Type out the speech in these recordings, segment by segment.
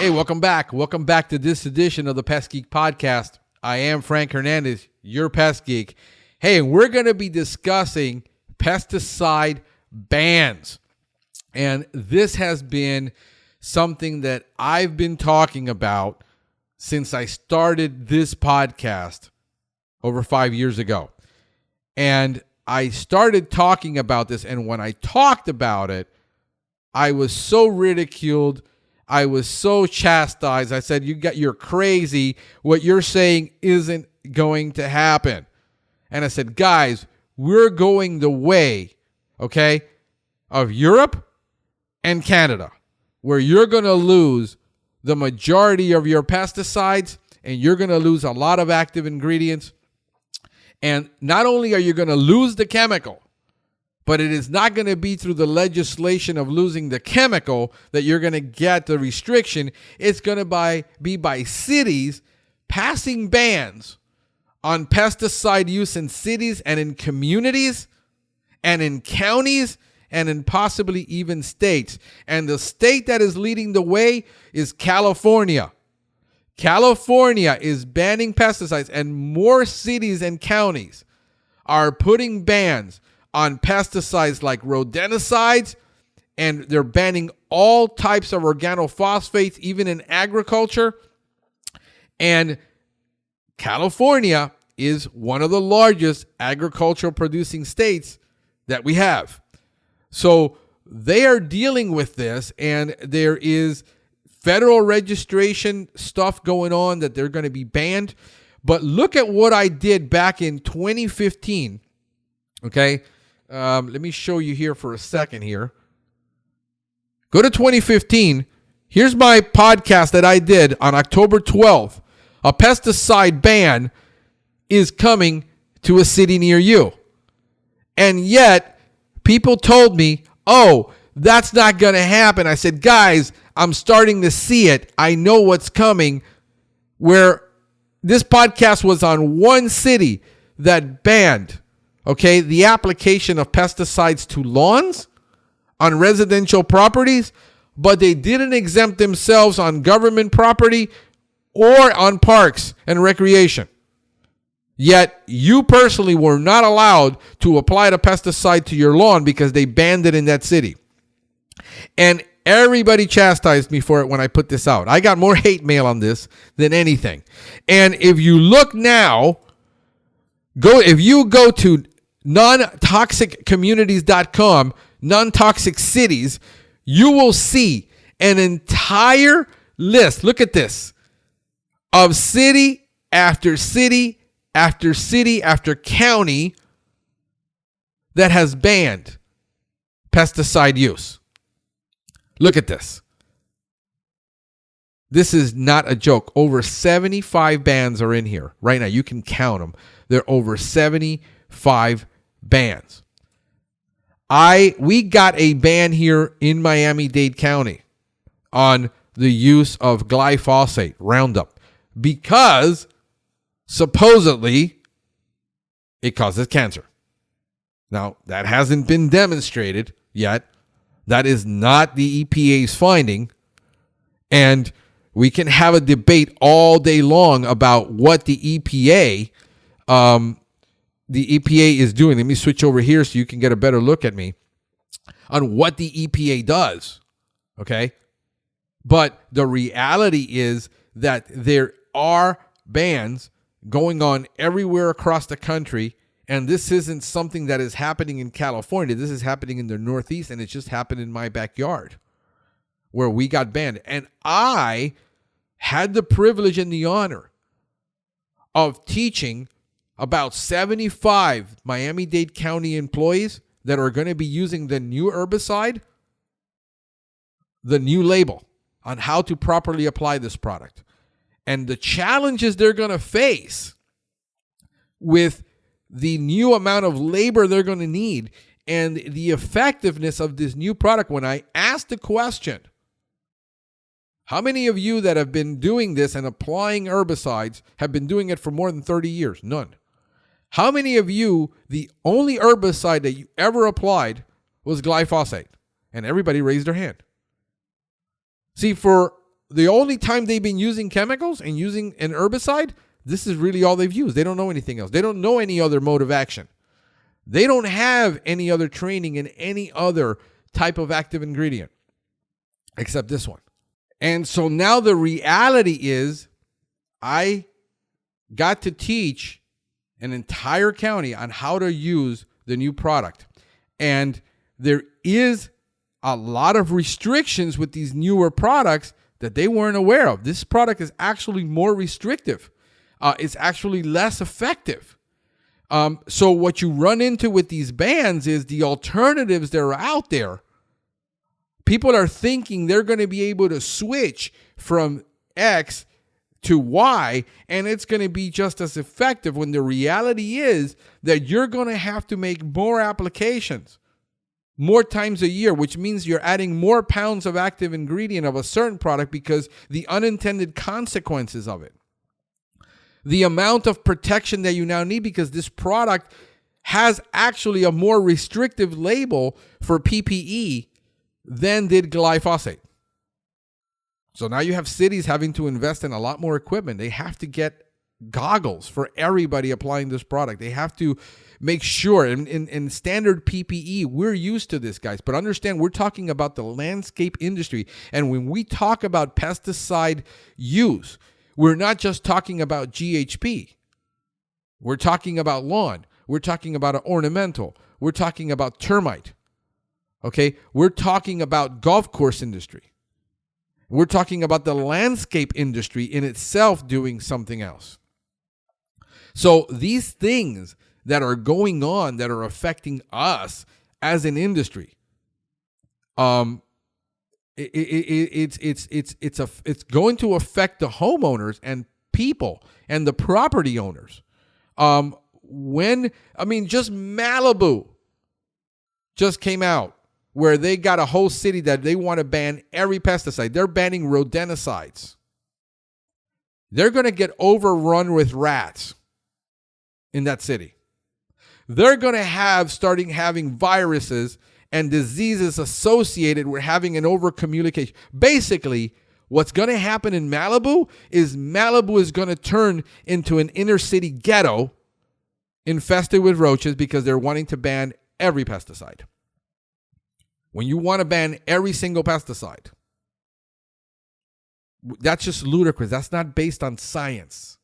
Hey, welcome back. Welcome back to this edition of the Pest Geek Podcast. I am Frank Hernandez, your Pest Geek. Hey, we're going to be discussing pesticide bans. And this has been something that I've been talking about since I started this podcast over 5 years ago. And I started talking about this, and when I talked about it, I was so ridiculed. I was so chastised. I said, you're crazy. What you're saying isn't going to happen. And I said, guys, we're going the way, okay, of Europe and Canada, where you're going to lose the majority of your pesticides and you're going to lose a lot of active ingredients. And not only are you going to lose the chemical, but it is not going to be through the legislation of losing the chemical that you're going to get the restriction. It's going to be by cities passing bans on pesticide use in cities and in communities and in counties and in possibly even states. And the state that is leading the way is California. California is banning pesticides, and more cities and counties are putting bans on pesticides like rodenticides, and they're banning all types of organophosphates, even in agriculture. And California is one of the largest agricultural producing states that we have. So they are dealing with this, and there is federal registration stuff going on that they're going to be banned. But look at what I did back in 2015. Okay. Let me show you here for a second here. Go to 2015. Here's my podcast that I did on October 12th. A pesticide ban is coming to a city near you. And yet, people told me, oh, that's not going to happen. I said, guys, I'm starting to see it. I know what's coming. Where this podcast was on one city that banned, okay, the application of pesticides to lawns on residential properties, but they didn't exempt themselves on government property or on parks and recreation. Yet you personally were not allowed to apply the pesticide to your lawn because they banned it in that city. And everybody chastised me for it when I put this out. I got more hate mail on this than anything. And if you look now, if you go to nontoxiccommunities.com, non-toxic cities, you will see an entire list. Look at this. Of city after city after city after county that has banned pesticide use. Look at this. This is not a joke. Over 75 bans are in here right now. You can count them. There are over 75 bans. We got a ban here in Miami-Dade County on the use of glyphosate, Roundup, because supposedly it causes cancer. Now, that hasn't been demonstrated yet. That is not the EPA's finding. And we can have a debate all day long about what the EPA is doing. Let me switch over here so you can get a better look at me on what the EPA does. Okay? But the reality is that there are bans going on everywhere across the country. And this isn't something that is happening in California. This is happening in the Northeast, and it just happened in my backyard where we got banned. And I had the privilege and the honor of teaching about 75 Miami-Dade County employees that are going to be using the new herbicide, the new label on how to properly apply this product. And the challenges they're going to face with the new amount of labor they're going to need and the effectiveness of this new product. When I asked the question, how many of you that have been doing this and applying herbicides have been doing it for more than 30 years? None. How many of you, the only herbicide that you ever applied was glyphosate? And everybody raised their hand. See, for the only time they've been using chemicals and using an herbicide, this is really all they've used. They don't know anything else. They don't know any other mode of action. They don't have any other training in any other type of active ingredient except this one. And so now the reality is I got to teach an entire county on how to use the new product. And there is a lot of restrictions with these newer products that they weren't aware of. This product is actually more restrictive. It's actually less effective. So what you run into with these bans is the alternatives that are out there. People are thinking they're going to be able to switch from X to Y, and it's going to be just as effective, when the reality is that you're going to have to make more applications more times a year, which means you're adding more pounds of active ingredient of a certain product because the unintended consequences of it. The amount of protection that you now need, because this product has actually a more restrictive label for PPE than did glyphosate. So now you have cities having to invest in a lot more equipment. They have to get goggles for everybody applying this product. They have to make sure, in standard PPE, we're used to this, guys. But understand, we're talking about the landscape industry. And when we talk about pesticide use, we're not just talking about GHP. We're talking about lawn. We're talking about ornamental. We're talking about termite. Okay? We're talking about golf course industry. We're talking about the landscape industry in itself doing something else. So these things that are going on that are affecting us as an industry, it's going to affect the homeowners and people and the property owners. Just Malibu just came out where they got a whole city that they want to ban every pesticide. They're banning rodenticides. They're going to get overrun with rats in that city. They're going to starting having viruses and diseases associated with having an over-communication. Basically, what's going to happen in Malibu is going to turn into an inner city ghetto infested with roaches because they're wanting to ban every pesticide. When you want to ban every single pesticide, that's just ludicrous. That's not based on science.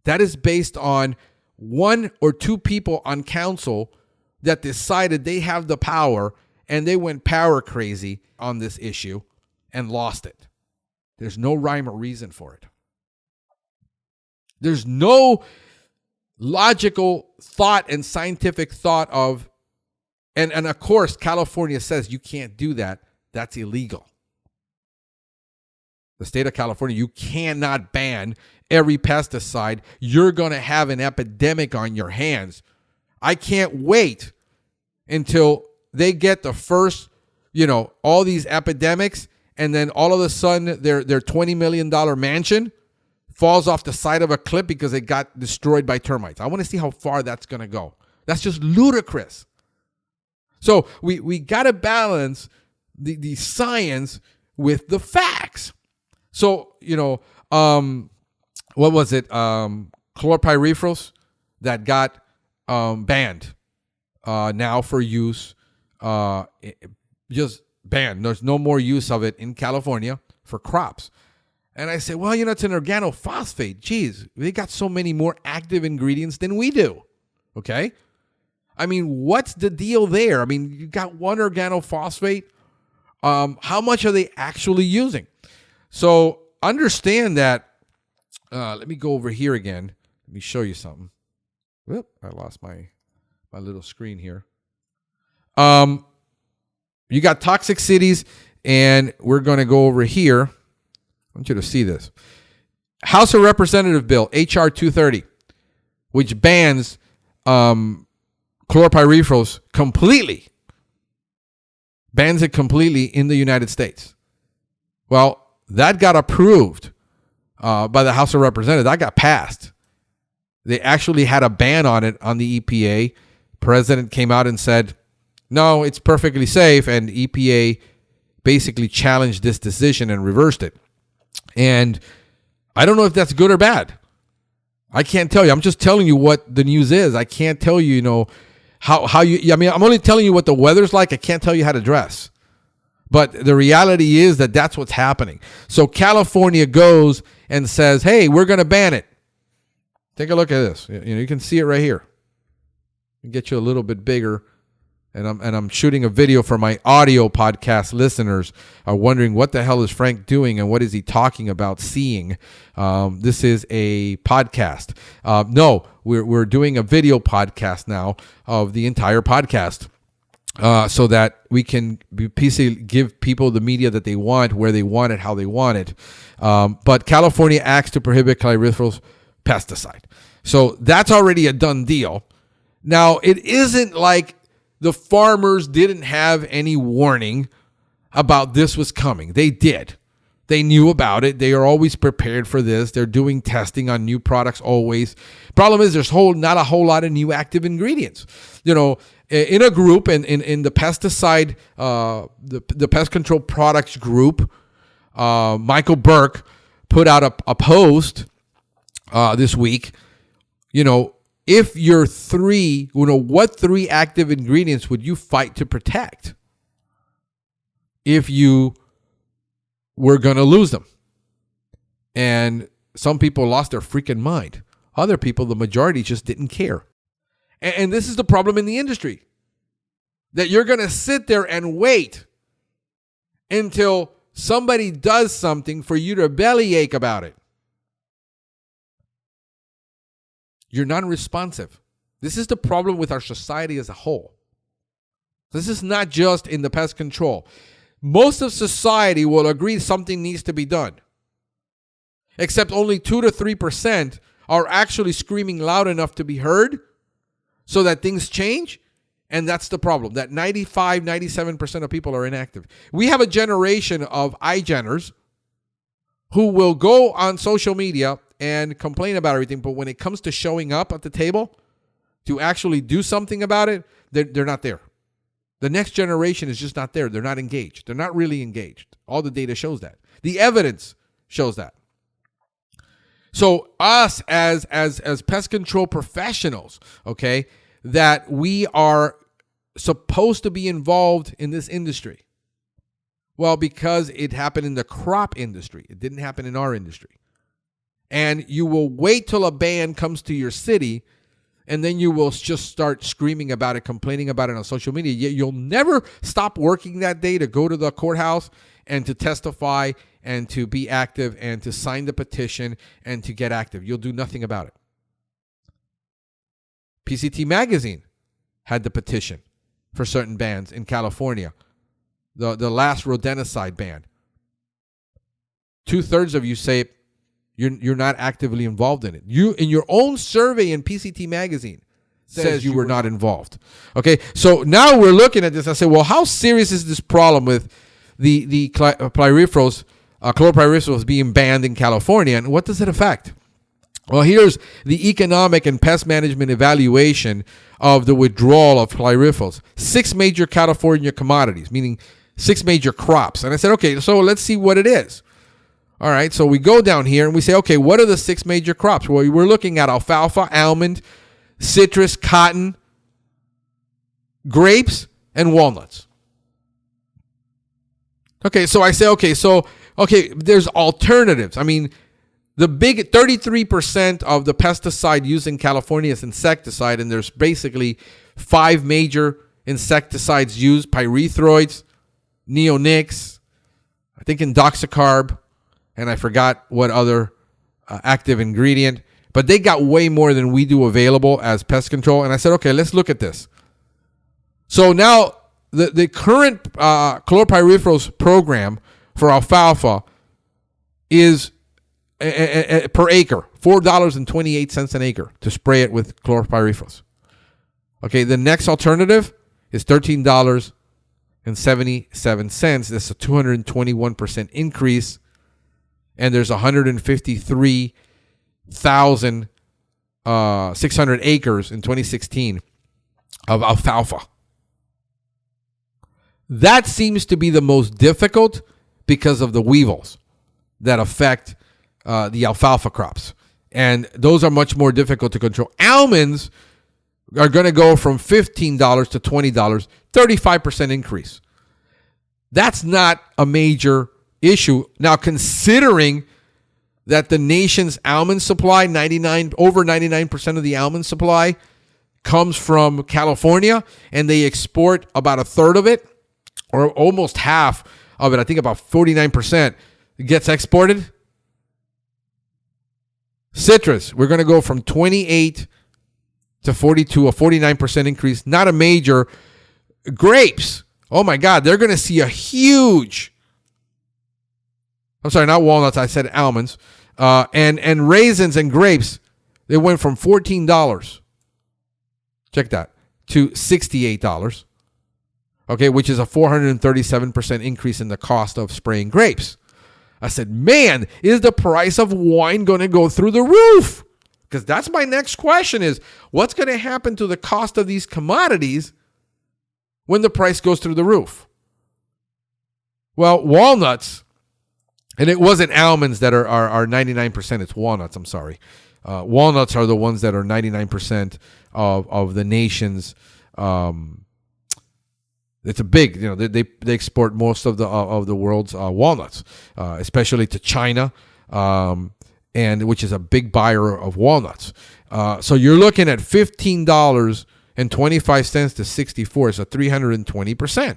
That is based on one or two people on council that decided they have the power and they went power crazy on this issue and lost it. There's no rhyme or reason for it. There's no logical thought and scientific thought of, and of course, California says you can't do that. That's illegal. The state of California, you cannot ban every pesticide. You're going to have an epidemic on your hands. I can't wait until they get the first, all these epidemics, and then all of a sudden their $20 million mansion falls off the side of a cliff because it got destroyed by termites. I want to see how far that's going to go. That's just ludicrous. So we got to balance the science with the facts. So, what was it? Chlorpyrifos that got banned now for use. Just banned. There's no more use of it in California for crops. And I said, well, it's an organophosphate. Geez, they got so many more active ingredients than we do. Okay? What's the deal there? You got one organophosphate. How much are they actually using? So understand that. Let me go over here again. Let me show you something. Whoop, I lost my little screen here. You got toxic cities, and we're going to go over here. I want you to see this. House of Representative Bill, H.R. 230, which bans chlorpyrifos completely. Bans it completely in the United States. Well, that got approved by the House of Representatives. That got passed. They actually had a ban on it on the EPA. President came out and said, no, it's perfectly safe. And EPA basically challenged this decision and reversed it. And I don't know if that's good or bad. I can't tell you. I'm just telling you what the news is. I can't tell you, how you, I mean, I'm only telling you what the weather's like. I can't tell you how to dress. But the reality is that that's what's happening. So California goes and says, hey, we're going to ban it. Take a look at this. You can see it right here. I'll get you a little bit bigger. And I'm shooting a video for my audio podcast listeners are wondering what the hell is Frank doing and what is he talking about seeing. This is a podcast. No, we're doing a video podcast now of the entire podcast. So that we can give people the media that they want, where they want it, how they want it. But California acts to prohibit clariferous pesticide. So that's already a done deal. Now, it isn't like the farmers didn't have any warning about this was coming. They did. They knew about it. They are always prepared for this. They're doing testing on new products always. Problem is there's not a whole lot of new active ingredients. In a group, in the pesticide, the pest control products group, Michael Burke put out a post this week. If you're what 3 active ingredients would you fight to protect if you were going to lose them? And some people lost their freaking mind. Other people, the majority, just didn't care. And this is the problem in the industry, that you're going to sit there and wait until somebody does something for you to bellyache about it. You're non-responsive. This is the problem with our society as a whole. This is not just in the pest control. Most of society will agree something needs to be done, except only 2 to 3% are actually screaming loud enough to be heard so that things change. And that's the problem, that 95, 97% of people are inactive. We have a generation of iGeners who will go on social media and complain about everything, but when it comes to showing up at the table to actually do something about it, they're not there. The next generation is just not there. They're not engaged. They're not really engaged. All the data shows that. The evidence shows that. So us as pest control professionals, okay, that we are supposed to be involved in this industry. Well, because it happened in the crop industry. It didn't happen in our industry. And you will wait till a ban comes to your city, and then you will just start screaming about it, complaining about it on social media. Yet you'll never stop working that day to go to the courthouse and to testify and to be active and to sign the petition and to get active. You'll do nothing about it. PCT Magazine had the petition for certain bans in California. The last rodenticide ban. 2/3 of you say you're not actively involved in it. You, in your own survey in PCT Magazine, says you were not involved. Okay, so now we're looking at this. I say, well, how serious is this problem with the chlorpyrifos being banned in California, and what does it affect? Well, here's the economic and pest management evaluation of the withdrawal of chlorpyrifos. 6 major California commodities, meaning 6 major crops. And I said, okay, so let's see what it is. All right, so we go down here and we say, okay, what are the 6 major crops? Well, we're looking at alfalfa, almond, citrus, cotton, grapes, and walnuts. Okay, so I say, okay, there's alternatives. I mean, the big 33% of the pesticide used in California is insecticide, and there's basically 5 major insecticides used: pyrethroids, neonics, I think indoxacarb, and I forgot what other active ingredient. But they got way more than we do available as pest control. And I said, okay, let's look at this. So now the current chlorpyrifos program for alfalfa is per acre, $4.28 an acre to spray it with chlorpyrifos. Okay, the next alternative is $13.77. That's a 221% increase. And there's 153,600 acres in 2016 of alfalfa. That seems to be the most difficult because of the weevils. that affect the alfalfa crops. And those are much more difficult to control. Almonds are going to go from $15 to $20, 35% increase. That's not a major issue. Now, considering that the nation's almond supply, over 99% of the almond supply comes from California, and they export about a third of it, or almost half of it, I think about 49% gets exported. Citrus, we're going to go from 28 to 42, a 49% increase. Not a major. Grapes, oh my God, they're going to see a huge, I'm sorry, not walnuts, I said almonds. And raisins and grapes, they went from $14, check that, to $68, okay, which is a 437% increase in the cost of spraying grapes. I said, man, is the price of wine going to go through the roof? Because that's my next question is, what's going to happen to the cost of these commodities when the price goes through the roof? Well, walnuts, and it wasn't almonds that are 99%, it's walnuts, I'm sorry. Walnuts are the ones that are 99% of the nation's, it's a big, they export most of the world's walnuts, especially to China, and which is a big buyer of walnuts. So you're looking at $15.25 to 64, so 320%. All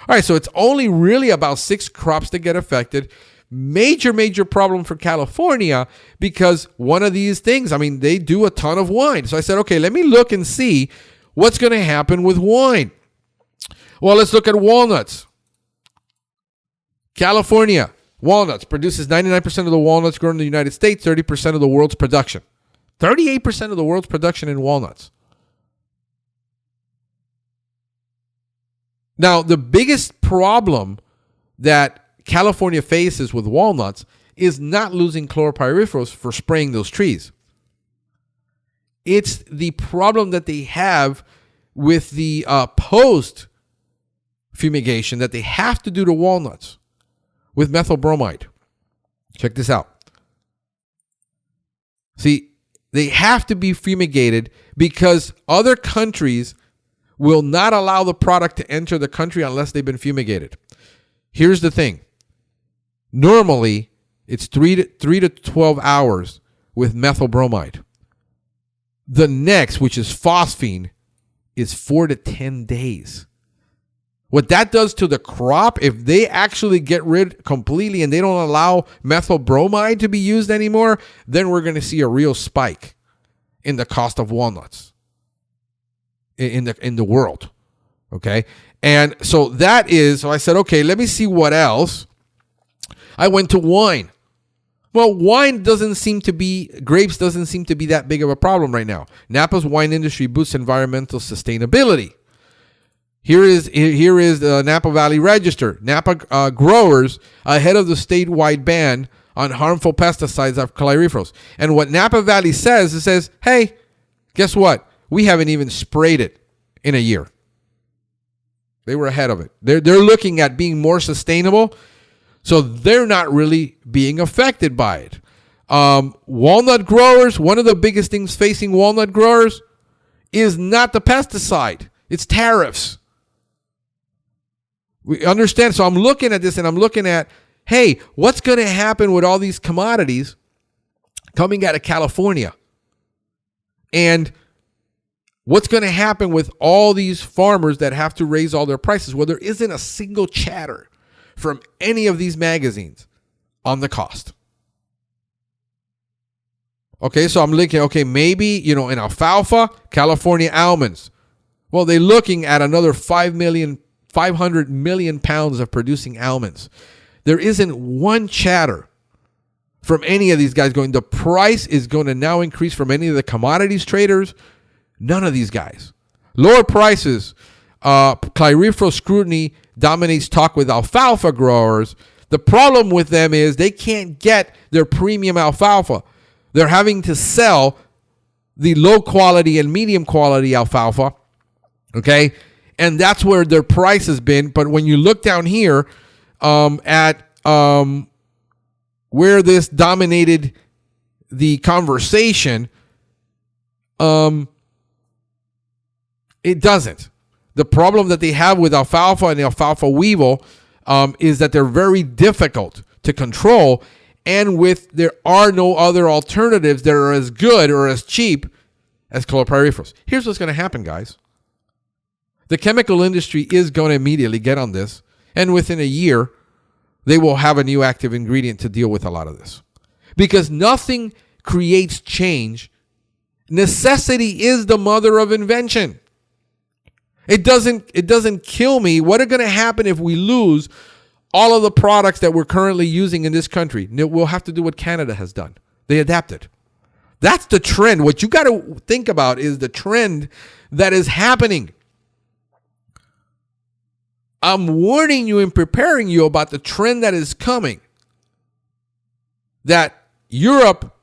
right, so it's only really about 6 crops that get affected. Major problem for California because one of these things, they do a ton of wine. So I said, okay, let me look and see what's going to happen with wine. Well, let's look at walnuts. California, walnuts produces 99% of the walnuts grown in the United States, 30% of the world's production. 38% of the world's production in walnuts. Now, the biggest problem that California faces with walnuts is not losing chlorpyrifos for spraying those trees. It's the problem that they have with the post fumigation that they have to do to walnuts with methyl bromide. Check this out. See, they have to be fumigated because other countries will not allow the product to enter the country unless they've been fumigated. Here's the thing. Normally, it's 3 to 12 hours with methyl bromide. The next, which is phosphine, is 4 to 10 days. What that does to the crop, if they actually get rid completely and they don't allow methyl bromide to be used anymore, then we're going to see a real spike in the cost of walnuts in the world. Okay? And so I said, okay, let me see what else. I went to wine. Well, grapes doesn't seem to be that big of a problem right now. Napa's wine industry boosts environmental sustainability. Here is the Napa Valley Register. Napa growers ahead of the statewide ban on harmful pesticides of chlorpyrifos. And what Napa Valley says, it says, hey, guess what? We haven't even sprayed it in a year. They were ahead of it. They're looking at being more sustainable, so they're not really being affected by it. Walnut growers, one of the biggest things facing walnut growers is not the pesticide. It's tariffs. We understand. So I'm looking at this and I'm looking at, hey, what's going to happen with all these commodities coming out of California? And what's going to happen with all these farmers that have to raise all their prices? Well, there isn't a single chatter from any of these magazines on the cost. Okay, so I'm looking, okay, maybe, in alfalfa, California almonds. Well, they're looking at another 500 million pounds of producing almonds. There isn't one chatter from any of these guys going, the price is going to now increase from any of the commodities traders. None of these guys. Lower prices. Chlorpyrifos scrutiny dominates talk with alfalfa growers. The problem with them is they can't get their premium alfalfa. They're having to sell the low quality and medium quality alfalfa. Okay? And that's where their price has been. But when you look down here at where this dominated the conversation, it doesn't. The problem that they have with alfalfa and alfalfa weevil is that they're very difficult to control, and there are no other alternatives that are as good or as cheap as chlorpyrifos. Here's what's going to happen, guys. The chemical industry is going to immediately get on this, and within a year, they will have a new active ingredient to deal with a lot of this. Because nothing creates change. Necessity is the mother of invention. It doesn't kill me. What is going to happen if we lose all of the products that we're currently using in this country? We'll have to do what Canada has done. They adapted. That's the trend. What you got to think about is the trend that is happening. I'm warning you and preparing you about the trend that is coming. That Europe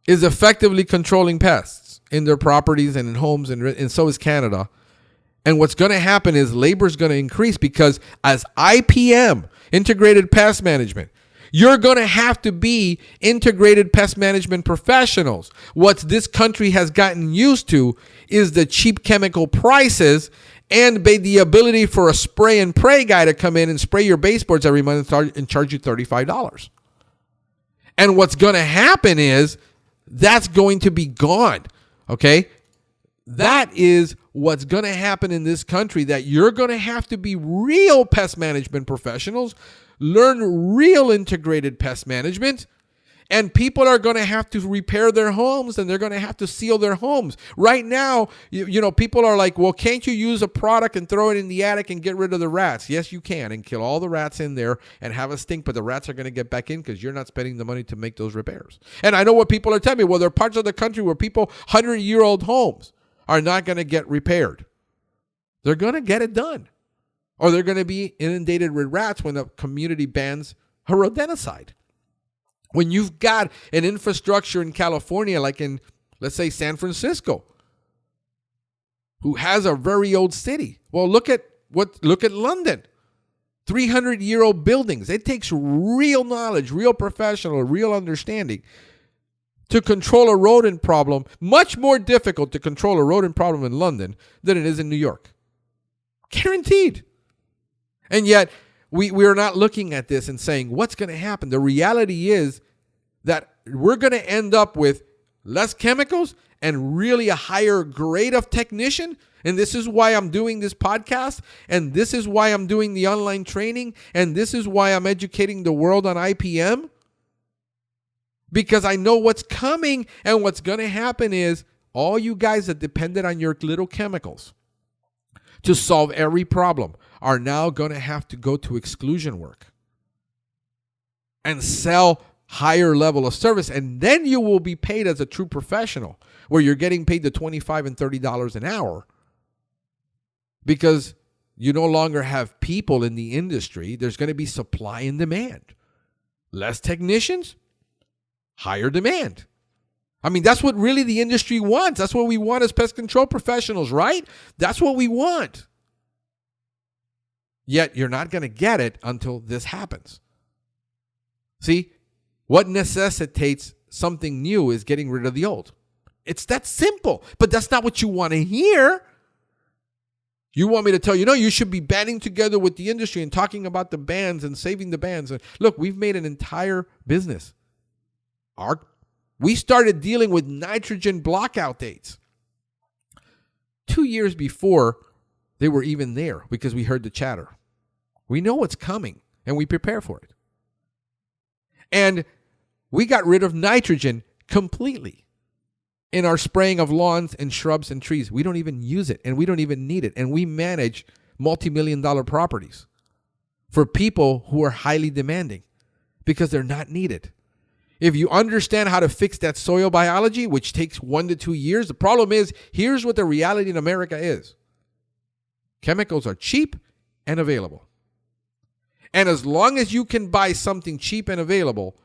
is effectively controlling pests in their properties and in homes, and so is Canada. And what's going to happen is labor is going to increase because as IPM, integrated pest management, you're going to have to be integrated pest management professionals. What this country has gotten used to is the cheap chemical prices and the ability for a spray and pray guy to come in and spray your baseboards every month and charge you $35. And what's going to happen is that's going to be gone, okay? That is what's going to happen in this country, that you're going to have to be real pest management professionals, learn real integrated pest management, and people are going to have to repair their homes, and they're going to have to seal their homes. Right now, people are like, well, can't you use a product and throw it in the attic and get rid of the rats? Yes, you can, and kill all the rats in there and have a stink, but the rats are going to get back in because you're not spending the money to make those repairs. And I know what people are telling me. Well, there are parts of the country where 100-year-old homes are not going to get repaired. They're going to get it done. Or they're going to be inundated with rats when the community bans rodenticide. When you've got an infrastructure in California, like in, let's say, San Francisco, who has a very old city. Well, look at London. 300-year-old buildings. It takes real knowledge, real professional, real understanding to control a rodent problem. Much more difficult to control a rodent problem in London than it is in New York. Guaranteed. And yet, we are not looking at this and saying, what's going to happen? The reality is that we're going to end up with less chemicals and really a higher grade of technician. And this is why I'm doing this podcast. And this is why I'm doing the online training. And this is why I'm educating the world on IPM. Because I know what's coming, and what's going to happen is all you guys that depended on your little chemicals to solve every problem are now going to have to go to exclusion work and sell higher level of service. And then you will be paid as a true professional, where you're getting paid the $25 and $30 an hour, because you no longer have people in the industry. There's going to be supply and demand. Less technicians, higher demand. I mean, that's what really the industry wants. That's what we want as pest control professionals, right? That's what we want. Yet you're not going to get it until this happens. See, what necessitates something new is getting rid of the old. It's that simple, but that's not what you want to hear. You want me to tell you, no, you should be banding together with the industry and talking about the bans and saving the bans. And look, we've made an entire business. We started dealing with nitrogen blockout dates 2 years before they were even there, because we heard the chatter. We know what's coming, and we prepare for it. And we got rid of nitrogen completely in our spraying of lawns and shrubs and trees. We don't even use it, and we don't even need it. And we manage multi-million-dollar properties for people who are highly demanding because they're not needed. If you understand how to fix that soil biology, which takes 1 to 2 years, the problem is, here's what the reality in America is. Chemicals are cheap and available. And as long as you can buy something cheap and available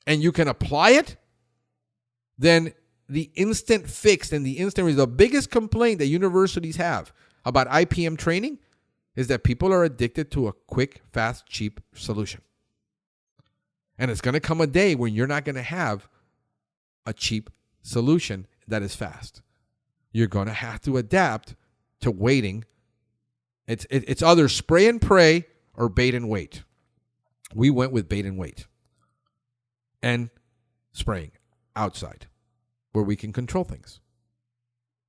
and you can apply it, then the instant fix and the instant result. The biggest complaint that universities have about IPM training is that people are addicted to a quick, fast, cheap solution. And it's going to come a day when you're not going to have a cheap solution that is fast. You're going to have to adapt to waiting. It's either spray and pray or bait and wait. We went with bait and wait and spraying outside where we can control things.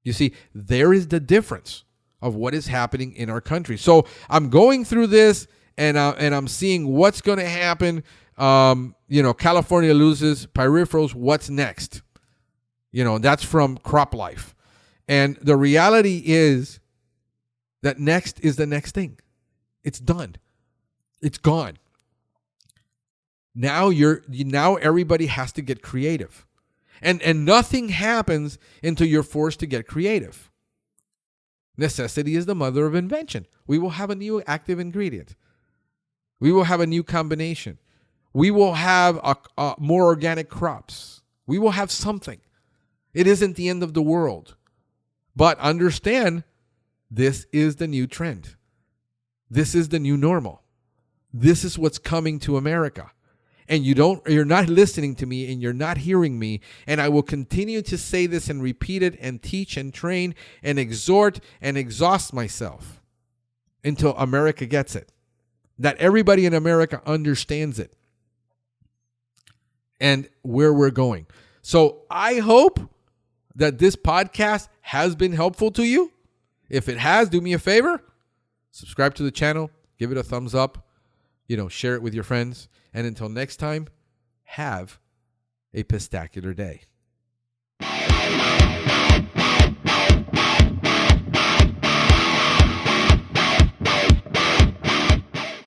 You see, there is the difference of what is happening in our country. So I'm going through this and I'm seeing what's going to happen. California loses peripherals. What's next? That's from Crop Life. And the reality is that next is the next thing. It's done. It's gone. Now everybody has to get creative. And nothing happens until you're forced to get creative. Necessity is the mother of invention. We will have a new active ingredient. We will have a new combination. We will have more organic crops. We will have something. It isn't the end of the world. But understand, this is the new trend. This is the new normal. This is what's coming to America. And you're not listening to me and you're not hearing me. And I will continue to say this and repeat it and teach and train and exhort and exhaust myself until America gets it. That everybody in America understands it and where we're going. So I hope that this podcast has been helpful to you. If it has, do me a favor. Subscribe to the channel. Give it a thumbs up. Share it with your friends. And until next time, have a pestacular day.